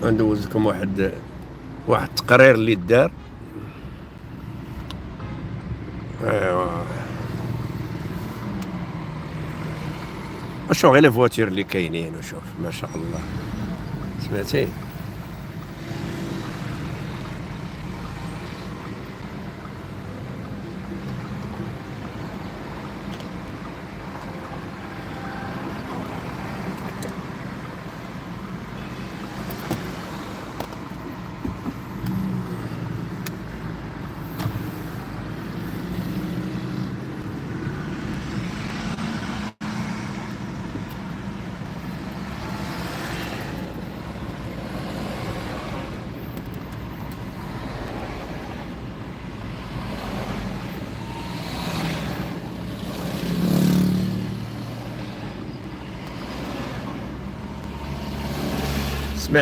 غندوز لكم واحد التقرير اللي دار. ايوا شوف غير لي فواتير اللي كاينين، وشوف ما شاء الله. سمعتي؟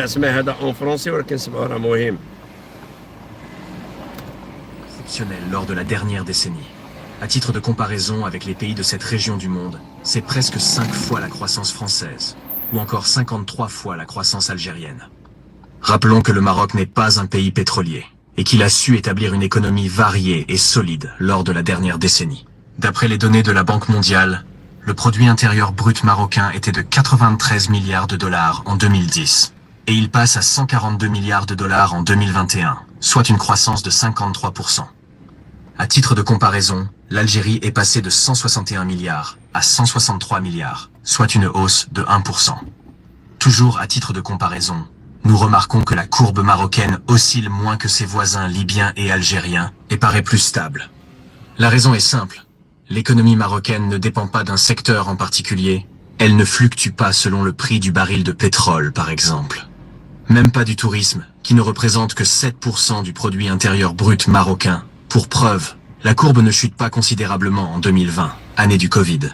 اسمع هذا اون فرونسي ولكن سمعوا راه مهم. Exceptionnel lors de la dernière décennie. À titre de comparaison avec les pays de cette région du monde, c'est presque 5 fois la croissance française, ou encore 53 fois la croissance algérienne. Rappelons que le Maroc n'est pas un pays pétrolier, et qu'il a su établir une économie variée et solide lors de la dernière décennie. D'après les données de la Banque mondiale, le produit intérieur brut marocain était de 93 milliards de dollars en 2010, et il passe à 142 milliards de dollars en 2021, soit une croissance de 53%. À titre de comparaison, l'Algérie est passée de 161 milliards à 163 milliards, soit une hausse de 1%. Toujours à titre de comparaison, nous remarquons que la courbe marocaine oscille moins que ses voisins libyens et algériens et paraît plus stable. La raison est simple. L'économie marocaine ne dépend pas d'un secteur en particulier. Elle ne fluctue pas selon le prix du baril de pétrole, par exemple. Même pas du tourisme, qui ne représente que 7% du produit intérieur brut marocain. Pour preuve, la courbe ne chute pas considérablement en 2020, année du Covid.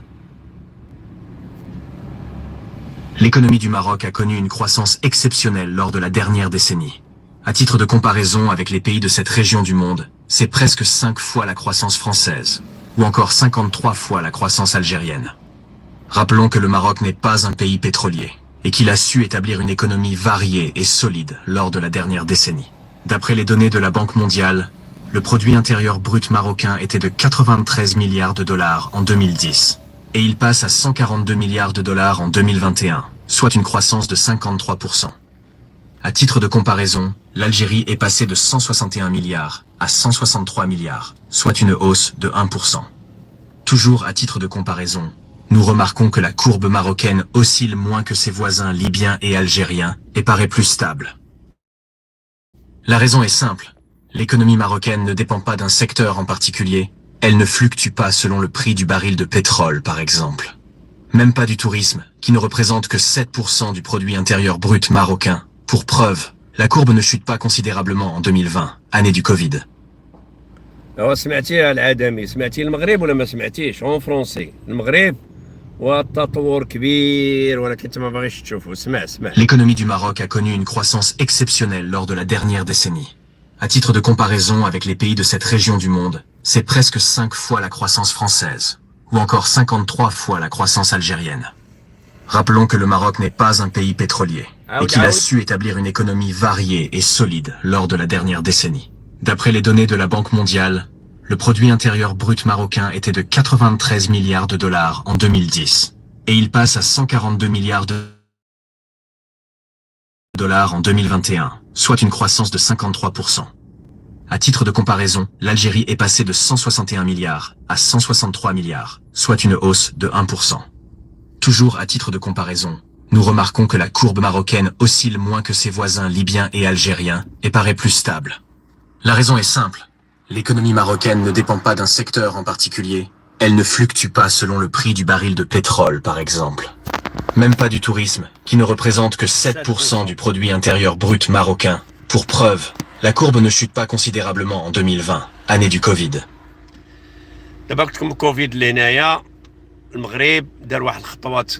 L'économie du Maroc a connu une croissance exceptionnelle lors de la dernière décennie. À titre de comparaison avec les pays de cette région du monde, c'est presque 5 fois la croissance française, ou encore 53 fois la croissance algérienne. Rappelons que le Maroc n'est pas un pays pétrolier, et qu'il a su établir une économie variée et solide lors de la dernière décennie. D'après les données de la Banque mondiale, le produit intérieur brut marocain était de 93 milliards de dollars en 2010, et il passe à 142 milliards de dollars en 2021, soit une croissance de 53%. À titre de comparaison, l'Algérie est passée de 161 milliards à 163 milliards, soit une hausse de 1%. Toujours à titre de comparaison, nous remarquons que la courbe marocaine oscille moins que ses voisins libyens et algériens et paraît plus stable. La raison est simple. L'économie marocaine ne dépend pas d'un secteur en particulier. Elle ne fluctue pas selon le prix du baril de pétrole, par exemple. Même pas du tourisme, qui ne représente que 7% du produit intérieur brut marocain. Pour preuve, la courbe ne chute pas considérablement en 2020, année du Covid. سمعتي العدمي؟ سمعتي المغرب ولا ما سمعتيش؟ اون فرونسي المغرب والتطور كبير ولكن انت ما باغيش تشوفه. اسمع. L'économie du Maroc a connu une croissance exceptionnelle lors de la dernière décennie. À titre de comparaison avec les pays de cette région du monde, c'est presque 5 fois la croissance française, ou encore 53 fois la croissance algérienne. Rappelons que le Maroc n'est pas un pays pétrolier, et qu'il a su établir une économie variée et solide lors de la dernière décennie. D'après les données de la Banque mondiale, le produit intérieur brut marocain était de 93 milliards de dollars en 2010, et il passe à 142 milliards de dollars en 2021, soit une croissance de 53%. À titre de comparaison, l'Algérie est passée de 161 milliards à 163 milliards, soit une hausse de 1%. Toujours à titre de comparaison, nous remarquons que la courbe marocaine oscille moins que ses voisins libyens et algériens et paraît plus stable. La raison est simple. L'économie marocaine ne dépend pas d'un secteur en particulier. Elle ne fluctue pas selon le prix du baril de pétrole, par exemple. Même pas du tourisme, qui ne représente que 7% du produit intérieur brut marocain. Pour preuve, la courbe ne chute pas considérablement en 2020, année du Covid. دابا قلت لكم كوفيد اللي هنايا المغرب دار واحد الخطوات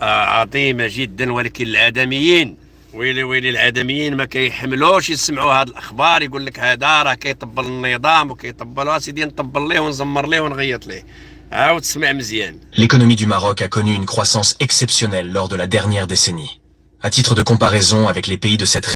عظيمه جدا، ولكن العدميين ويلي العدميين ما كيحملوش يسمعوا هاد الاخبار. يقول لك هذا راه كيطبل النظام وكيطبل سيدي نطبل ليه ونزمر ليه ونغيط ليه. عاود تسمع مزيان. L'économie du Maroc a connu une croissance exceptionnelle lors de la dernière décennie. À titre de comparaison avec les pays de cette